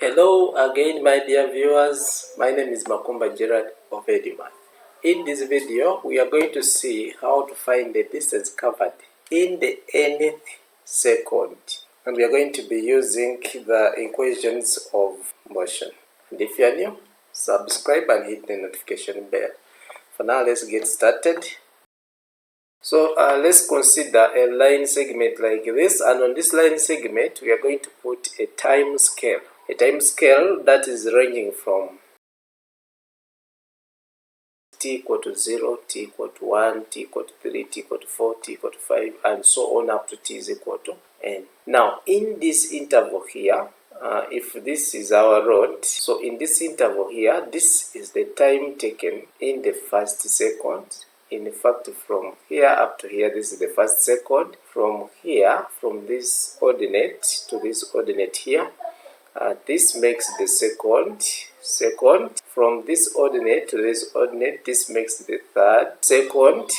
Hello again, my dear viewers. My name is Makumba Gerard of Edimath. In this video, we are going to see how to find the distance covered in the nth second. And we are going to be using the equations of motion. And if you are new, subscribe and hit the notification bell. For now, let's get started. So let's consider a line segment like this, and on this line segment, we are going to put a time scale. A time scale that is ranging from t equal to 0, t equal to 1, t equal to 3, t equal to 4, t equal to 5, and so on up to t is equal to n. Now, in this interval here, if this is our rod, so in this interval here, this is the time taken in the first second. In fact, from here up to here, this is the first second. From here, from this ordinate to this ordinate here, this makes the second. From this ordinate to this ordinate, this makes the third second.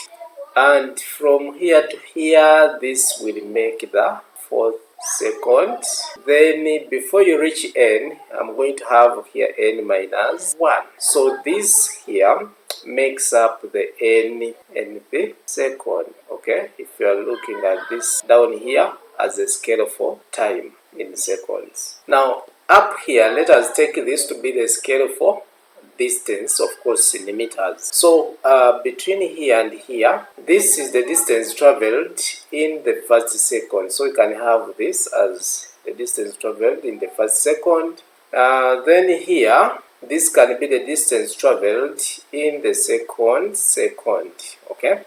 And from here to here, this will make the fourth second. Then before you reach n, I'm going to have here n minus 1. So this here makes up the nth second. Okay, if you are looking at this down here as a scale for time in seconds. Now up here, let us take this to be the scale for distance, of course in meters. So between here and here, this is the distance traveled in the first second. So we can have this as the distance traveled in the first second. Then here, this can be the distance traveled in the second. Okay.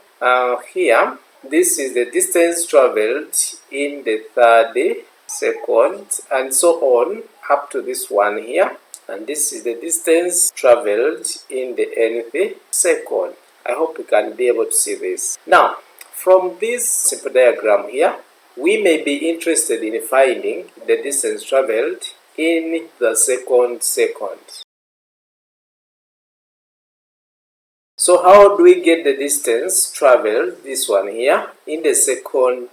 Here, this is the distance traveled in the third second, and so on up to this one here. And this is the distance traveled in the nth second. I hope you can be able to see this. Now, from this simple diagram here, we may be interested in finding the distance traveled in the second. So how do we get the distance traveled, this one here, in the second?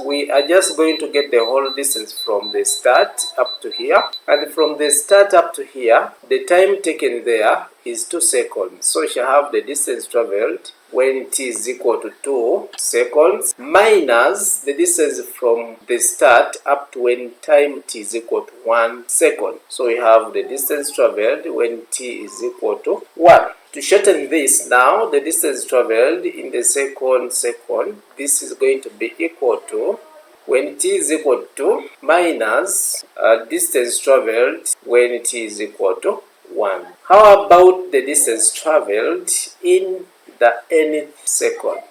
We are just going to get the whole distance from the start up to here. And from the start up to here, the time taken there is 2 seconds. So we shall have the distance traveled when t is equal to 2 seconds minus the distance from the start up to when time t is equal to 1 second. So we have the distance traveled when t is equal to 1. To shorten this now, the distance traveled in the second, this is going to be equal to when t is equal to minus distance traveled when t is equal to 1. How about the distance traveled in the nth second?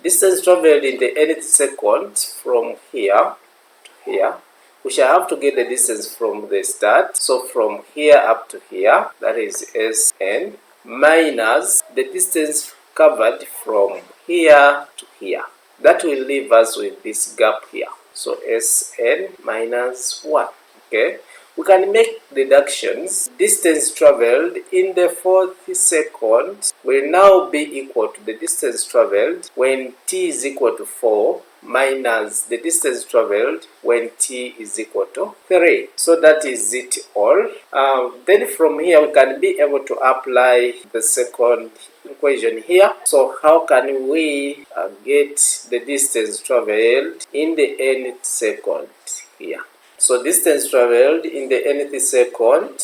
Distance traveled in the nth second from here to here, we shall have to get the distance from the start. So from here up to here, that is Sn, minus the distance covered from here to here. That will leave us with this gap here. So Sn minus 1. Okay. We can make deductions. Distance traveled in the fourth second will now be equal to the distance traveled when t is equal to 4 minus the distance traveled when t is equal to 3. So that is it all. Then from here we can be able to apply the second equation here. So how can we get the distance traveled in the nth second here? So distance traveled in the nth second,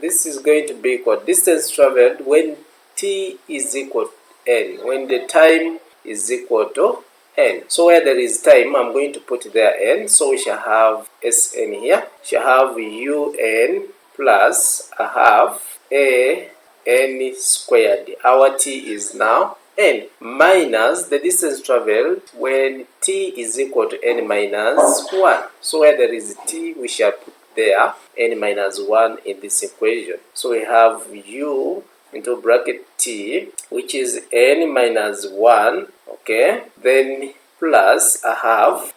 this is going to be equal to distance traveled when t is equal to n, when the time is equal to n. So where there is time, I'm going to put there n. So we shall have Sn here. We shall have un plus a half a n squared. Our t is now n minus the distance traveled when t is equal to n minus 1. So where there is t, we shall put there n minus 1 in this equation. So we have u into bracket t, which is n minus 1, okay, then plus a half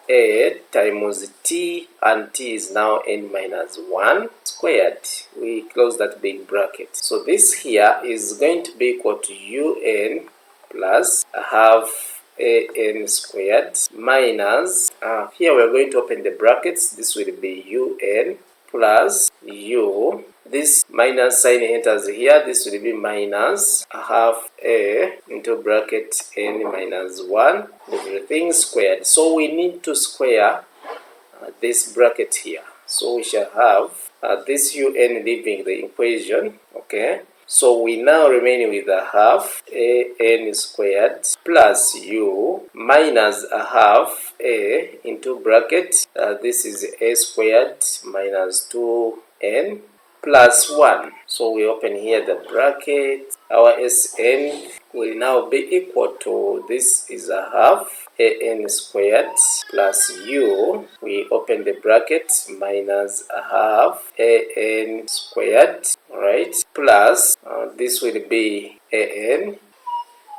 a times t, and t is now n minus 1 squared. We close that big bracket. So this here is going to be equal to un plus a half an squared minus, here we're going to open the brackets, this will be un plus u, this minus sign enters here, this will be minus half a into bracket n minus 1, everything squared. So we need to square this bracket here. So we shall have this un leaving the equation, okay? So we now remain with a half an squared plus u minus a half a into bracket, this is a squared minus 2n plus 1. So we open here the bracket, our Sn will now be equal to, this is a half an squared plus u, we open the bracket, minus a half an squared, right, plus this will be an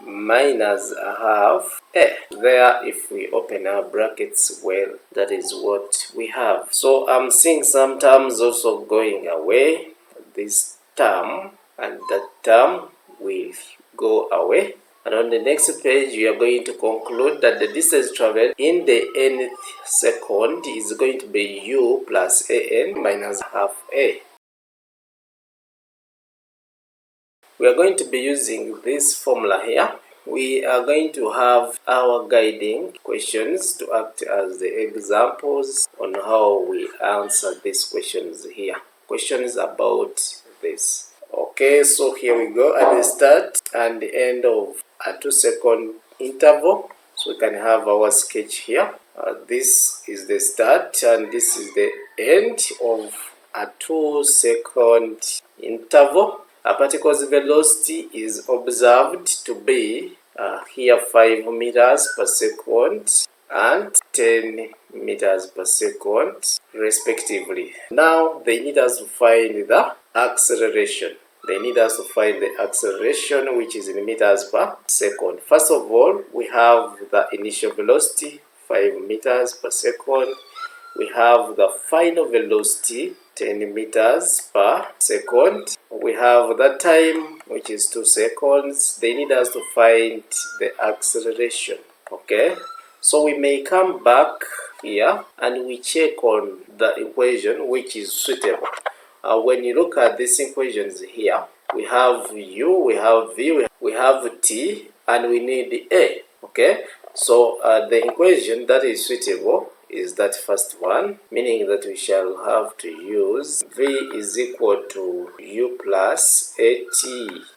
minus a half a. There, if we open our brackets well, that is what we have. So I'm seeing some terms also going away. This term and that term will go away. And on the next page, we are going to conclude that the distance traveled in the nth second is going to be u plus an minus half a. We are going to be using this formula here. We are going to have our guiding questions to act as the examples on how we answer these questions here. Questions about this. Okay, so here we go at the start and the end of a 2-second interval. So we can have our sketch here. This is the start and this is the end of a 2-second interval. A particle's velocity is observed to be here 5 meters per second and 10 meters per second respectively. Now they need us to find the acceleration. They need us to find the acceleration, which is in meters per second. First of all, we have the initial velocity, 5 meters per second. We have the final velocity, 10 meters per second. We have the time, which is 2 seconds. They need us to find the acceleration. Okay, so we may come back here and we check on the equation which is suitable. When you look at these equations here, we have u, we have v, we have t, and we need a. Okay, so the equation that is suitable is that first one, meaning that we shall have to use v is equal to u plus at.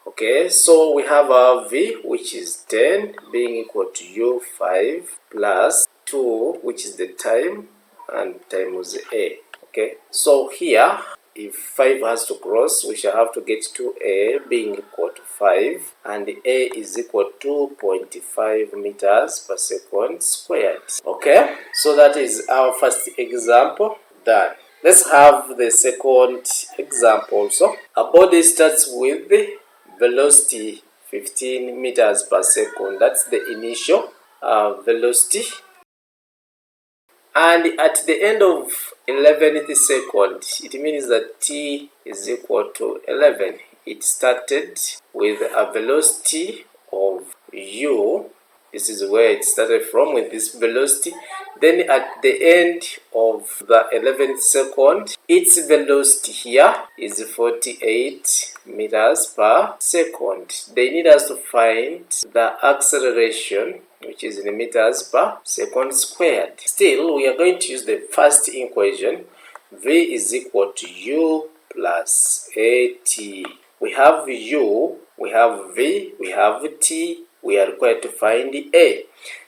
Okay, so we have our v, which is 10, being equal to u 5 plus 2, which is the time, and times a. Okay, so here, if 5 has to cross, we shall have to get to a being equal to 5, and a is equal to 2.5 meters per second squared. Okay, so that is our first example done. Let's have the second example also. A body starts with the velocity 15 meters per second. That's the initial velocity. And at the end of 11th second, it means that t is equal to 11. It started with a velocity of u. This is where it started from, with this velocity. Then at the end of the 11th second, its velocity here is 48 meters per second. They need us to find the acceleration, which is in meters per second squared. Still, we are going to use the first equation. V is equal to u plus at. We have u, we have v, we have t. We are required to find a.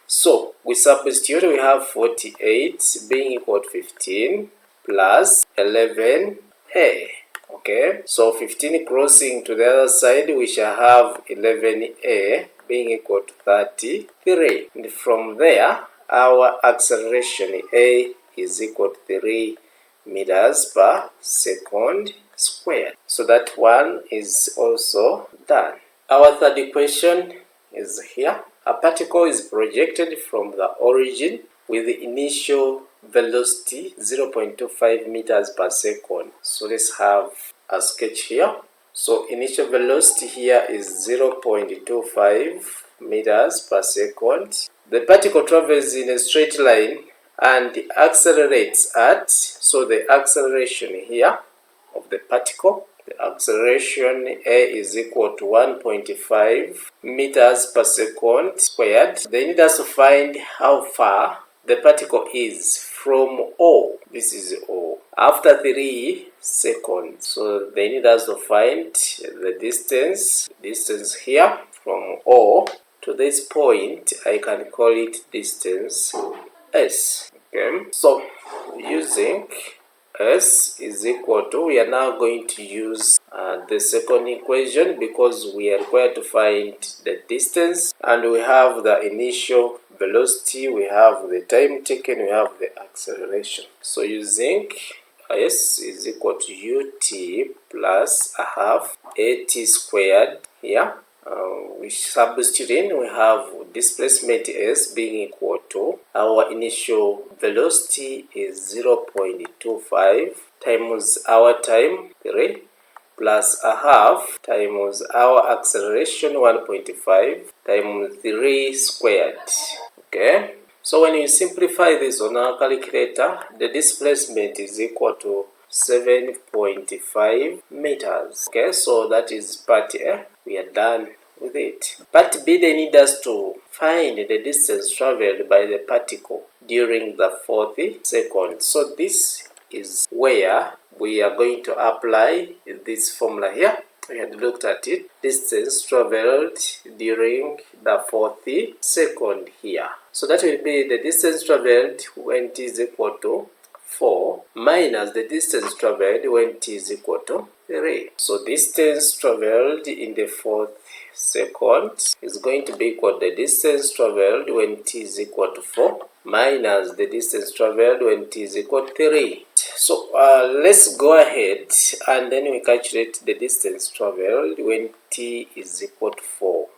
So we substitute, we have 48 being equal to 15 plus 11a. Okay, so 15 crossing to the other side, we shall have 11a being equal to 33. And from there, our acceleration a is equal to 3 meters per second squared. So that one is also done. Our third equation is here. A particle is projected from the origin with the initial velocity 0.25 meters per second. So let's have a sketch here. So initial velocity here is 0.25 meters per second. the particle travels in a straight line and accelerates at, so the acceleration here of the particle, the acceleration A is equal to 1.5 meters per second squared. They need us to find how far the particle is from O. This is O. After 3 seconds. So they need us to find the distance here from O to this point. I can call it distance S. Okay. So using S is equal to, we are now going to use the second equation because we are required to find the distance, and we have the initial velocity, we have the time taken, we have the acceleration. So using S is equal to ut plus a half at squared here. We substitute in, we have displacement S being equal to, our initial velocity is 0.25 times our time 3 plus a half times our acceleration 1.5 times 3 squared. Okay, so when you simplify this on our calculator, the displacement is equal to 7.5 meters. Okay, so that is part A. We are done with it. Part B, they need us to find the distance traveled by the particle during the 40 seconds. So this is where we are going to apply this formula here. We had looked at it. Distance traveled during the 40 second here. So that will be the distance traveled when t is equal to 4 minus the distance traveled when t is equal to 3. So distance traveled in the 4th second is going to be equal to the distance traveled when t is equal to 4 minus the distance traveled when t is equal to 3. So let's go ahead and then we calculate the distance traveled when t is equal to 4.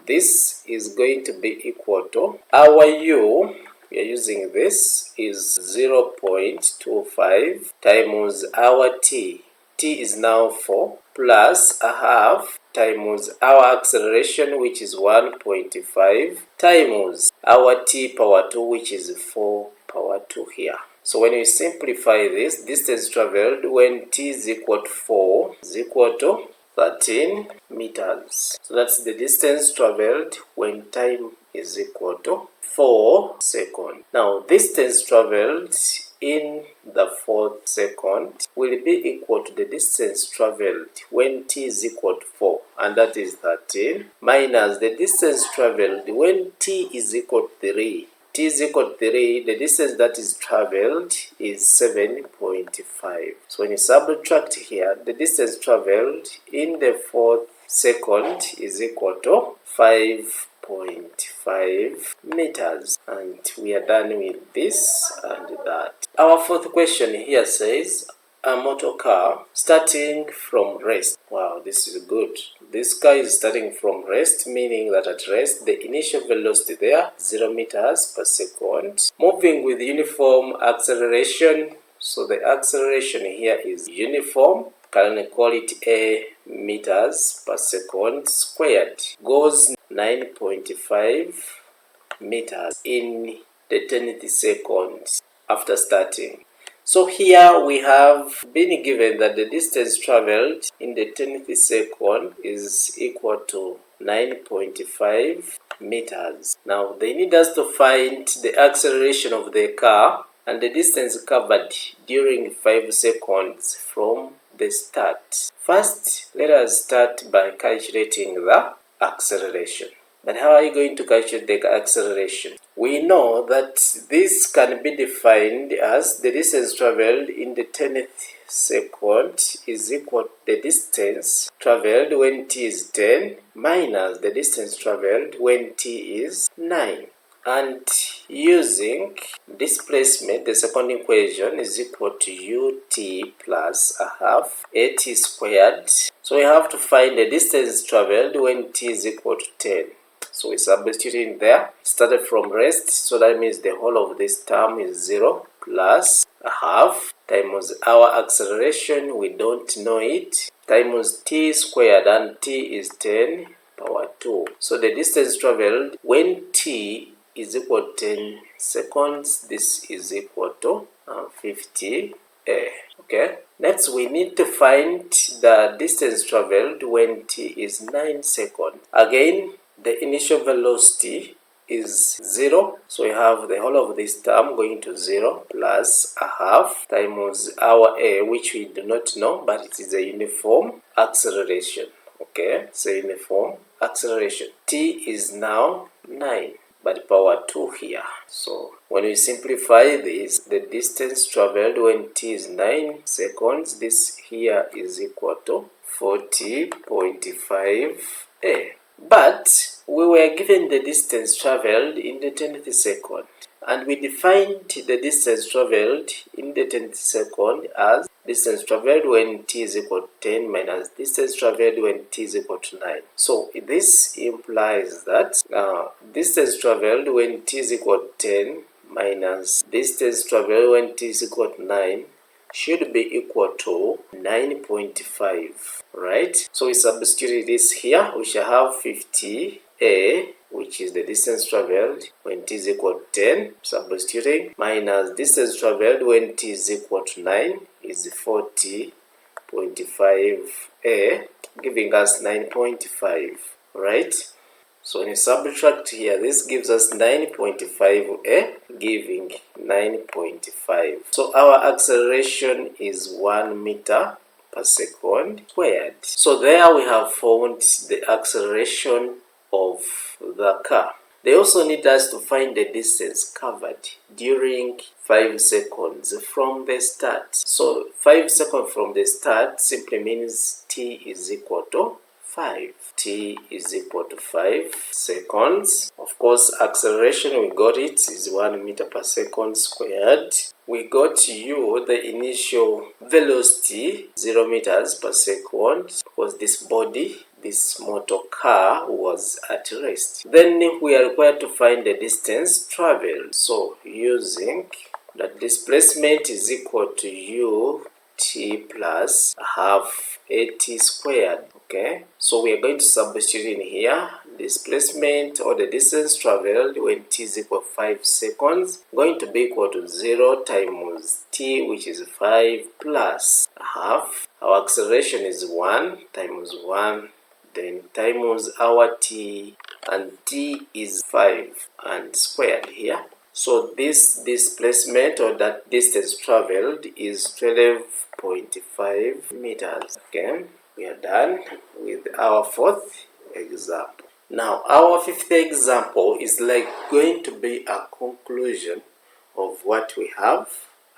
This is going to be equal to our u, we are using this, is 0.25 times our t. T is now 4 plus a half times our acceleration, which is 1.5 times our t power 2, which is 4 power 2 here. So when you simplify this, distance traveled when t is equal to 4 is equal to 13 meters. So that's the distance traveled when time is equal to 4 seconds. Now distance traveled in the 4th second will be equal to the distance traveled when t is equal to 4, and that is 13, minus the distance traveled when t is equal to 3. T is equal to 3, the distance that is traveled is 7.5. So when you subtract here, the distance traveled in the 4th second is equal to 5.5 meters. And we are done with this and that. Our 4th question here says, a motor car starting from rest. Wow, this is good. This car is starting from rest, meaning that at rest, the initial velocity there, 0 meters per second. Moving with uniform acceleration. So the acceleration here is uniform. Can call it a meters per second squared. Goes 9.5 meters in the 10th second after starting. So here we have been given that the distance traveled in the 10th second is equal to 9.5 meters. Now they need us to find the acceleration of the car and the distance covered during 5 seconds from the start. First, let us start by calculating the acceleration. But how are you going to calculate the acceleration? We know that this can be defined as the distance traveled in the 10th second is equal to the distance traveled when t is 10 minus the distance traveled when t is 9. And using displacement, the second equation is equal to ut plus a half at squared. So we have to find the distance traveled when t is equal to 10. So we substitute in there, started from rest, so that means the whole of this term is 0 plus a half times our acceleration, we don't know it, times t squared, and t is 10 power 2. So the distance traveled when t is equal to 10 seconds. This is equal to 50 a. Okay. Next, we need to find the distance traveled when t is 9 seconds. Again, the initial velocity is 0, so we have the whole of this term going to 0 plus a half times our a, which we do not know, but it is a uniform acceleration. Okay, it's a uniform acceleration. T is now 9, but power 2 here. So when we simplify this, the distance traveled when t is 9 seconds, this here is equal to 40.5 a. But we were given the distance traveled in the 10th second, and we defined the distance traveled in the 10th second as distance traveled when t is equal to 10 minus distance traveled when t is equal to 9. So this implies that distance traveled when t is equal to 10 minus distance traveled when t is equal to 9 should be equal to 9.5, right? So we substitute this here. We shall have 50a, which is the distance traveled when t is equal to 10, substituting, minus distance traveled when t is equal to 9 is 40.5a, giving us 9.5, right? So when you subtract here, this gives us 9.5a, giving 9.5. So our acceleration is 1 meter per second squared. So there we have found the acceleration of the car. They also need us to find the distance covered during 5 seconds from the start. So 5 seconds from the start simply means t is equal to 5. T is equal to 5 seconds. Of course, acceleration, we got it, is 1 meter per second squared. We got u, the initial velocity, 0 meters per second, because this body, this motor car, was at rest. Then we are required to find the distance traveled. So using that displacement is equal to u t plus half at squared. Okay, so we are going to substitute in here displacement or the distance traveled when t is equal to 5 seconds, going to be equal to 0 times t, which is 5, plus half. Our acceleration is 1 times 1, then times our t, and t is 5 and squared here. So this displacement or that distance traveled is 12.5 meters. Okay, we are done with our fourth example. Now our fifth example is like going to be a conclusion of what we have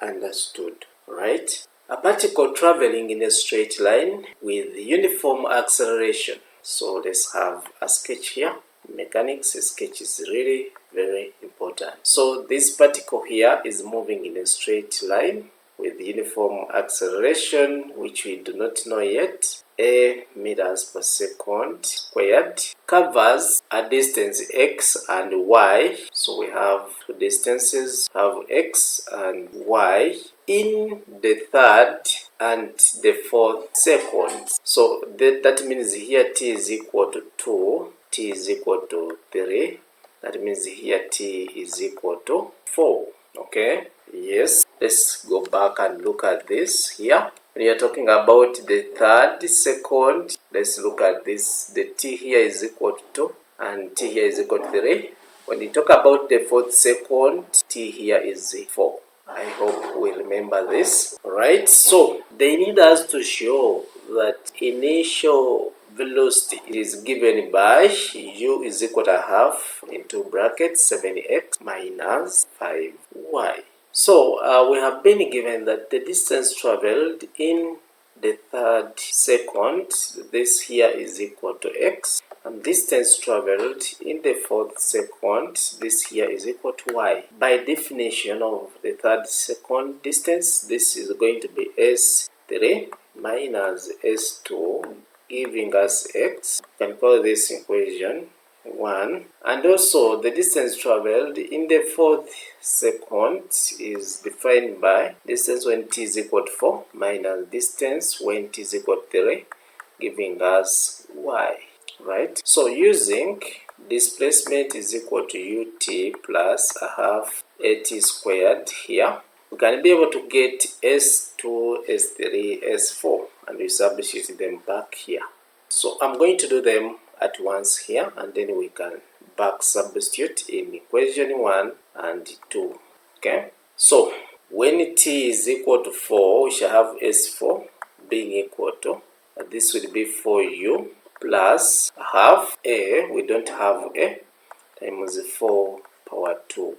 understood, right? A particle traveling in a straight line with uniform acceleration. So let's have a sketch here. Mechanics sketch is really very important. So this particle here is moving in a straight line with uniform acceleration, which we do not know yet, a meters per second squared, covers a distance x and y. So we have two distances, have x and y, in the third and the fourth seconds. So that means here t is equal to 2, t is equal to 3. That means here t is equal to 4. Okay, yes, let's go back and look at this here. When you're talking about the third second, let's look at this. The t here is equal to 2 and t here is equal to 3. When you talk about the fourth second, t here is 4. I hope we remember this. Alright, so they need us to show that initial velocity is given by u is equal to half into brackets 7x minus 5y. So we have been given that the distance traveled in the third second, this here is equal to x, and distance traveled in the fourth second, this here is equal to y. By definition of the third second distance, this is going to be s3 minus s2, giving us x. You can call this equation 1. And also the distance traveled in the fourth second is defined by distance when t is equal to 4 minus distance when t is equal to 3, giving us y, right? So using displacement is equal to ut plus a half at squared here. We can be able to get S2, S3, S4, and we substitute them back here. So I'm going to do them at once here, and then we can back substitute in equation 1 and 2. Okay, so when t is equal to 4, we shall have S4 being equal to, this will be 4u plus half a, we don't have a, times 4 power 2.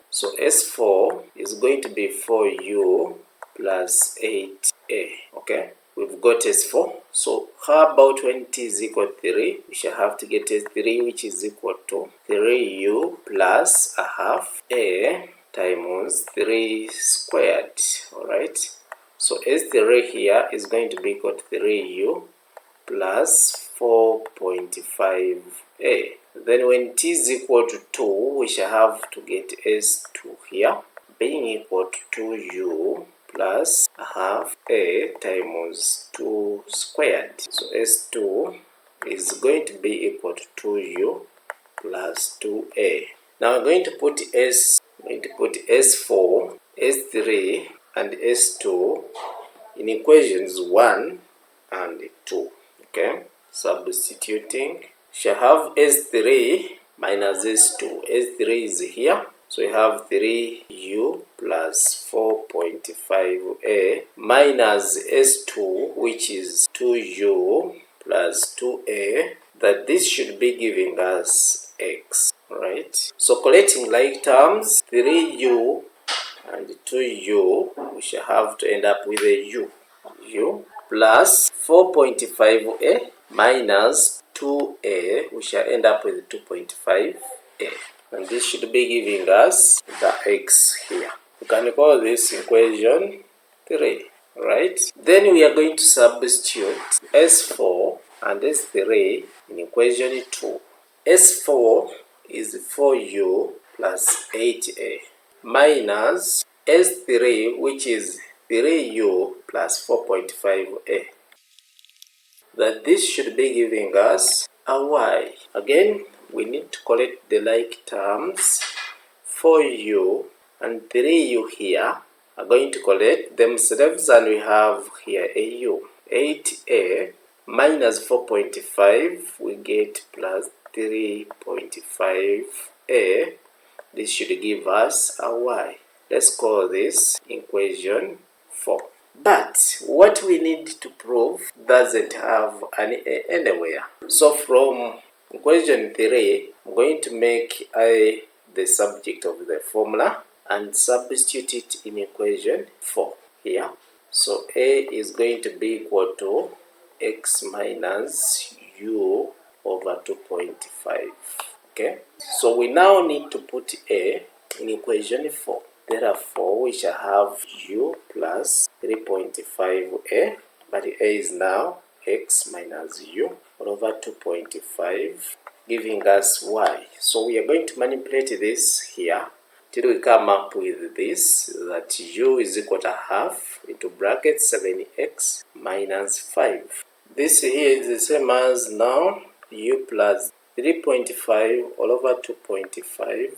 So S4 is going to be 4u plus 8a. Okay, we've got S4. So how about when t is equal to 3? We shall have to get S3, which is equal to 3u plus a half a times 3 squared. Alright, so S3 here is going to be equal to 3u plus 4.5a. Then when t is equal to 2, we shall have to get S2 here, being equal to 2u plus a half a times 2 squared. So S2 is going to be equal to 2u plus 2a. Now I'm going to put S4, S3, and S2 in equations 1 and 2. Okay, substituting, shall have S3 minus S2. S3 is here, so we have 3u plus 4.5a minus S2, which is 2u plus 2a, that this should be giving us x. Right, so collecting like terms, 3u and 2u, we shall have to end up with a u plus 4.5a minus 2a, we shall end up with 2.5a, and this should be giving us the x here. We can call this equation 3, right? Then we are going to substitute S4 and S3 in equation 2. S4 is 4u plus 8a minus S3, which is 3u plus 4.5a. That this should be giving us a y. Again, we need to collect the like terms. 4u and 3u here are going to collect themselves, and we have here a u. 8a minus 4.5, we get plus 3.5a. This should give us a y. Let's call this equation 4. But what we need to prove doesn't have an a anywhere. So from equation 3, I'm going to make a the subject of the formula and substitute it in equation 4 here. So a is going to be equal to x minus u over 2.5. Okay, so we now need to put a in equation 4. Therefore, we shall have u plus 3.5a, but a is now x minus u over 2.5, giving us y. So we are going to manipulate this here till we come up with this, that u is equal to half into bracket 7x minus 5. This here is the same as now u plus 3.5 all over 2.5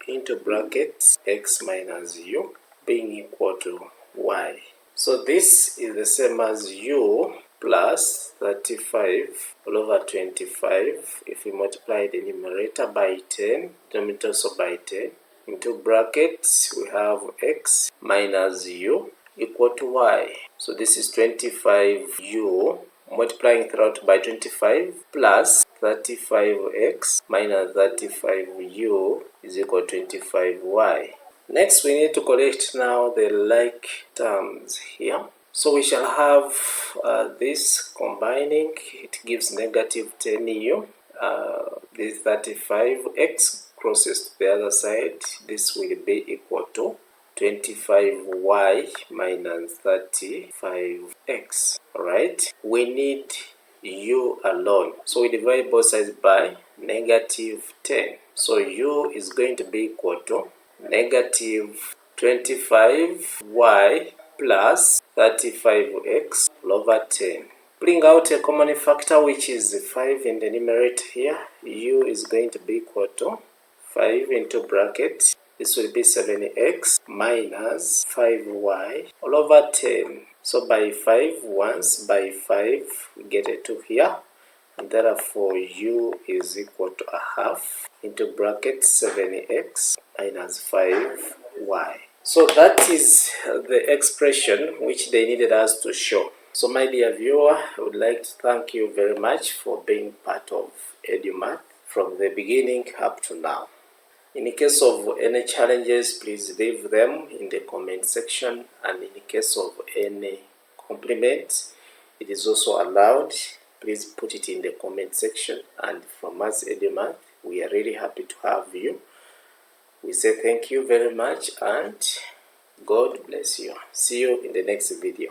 into bracket x minus u being equal to y. So this is the same as u plus 35 all over 25. If we multiply the numerator by 10, denominator also by 10, into brackets we have x minus u equal to y. So this is 25u multiplying throughout by 25 plus 35x minus 35u is equal to 25y. Next, we need to collect now the like terms here. So we shall have this combining, it gives negative 10u. This 35x crosses to the other side. This will be equal to 25y minus 35x. Alright, we need u alone. So we divide both sides by negative 10. So u is going to be equal to negative 25y plus 35x over 10. Bring out a common factor, which is 5 in the numerator here. U is going to be equal to 5 into bracket. This will be 7x minus 5y all over 10. So by 5 once, by 5 we get a 2 here. And therefore u is equal to a half into bracket 7x minus 5y. So that is the expression which they needed us to show. So my dear viewer, I would like to thank you very much for being part of EduMath from the beginning up to now. In case of any challenges, please leave them in the comment section, and in case of any compliments, it is also allowed. Please put it in the comment section, and from us EduMath, we are really happy to have you. We say thank you very much and God bless you. See you in the next video.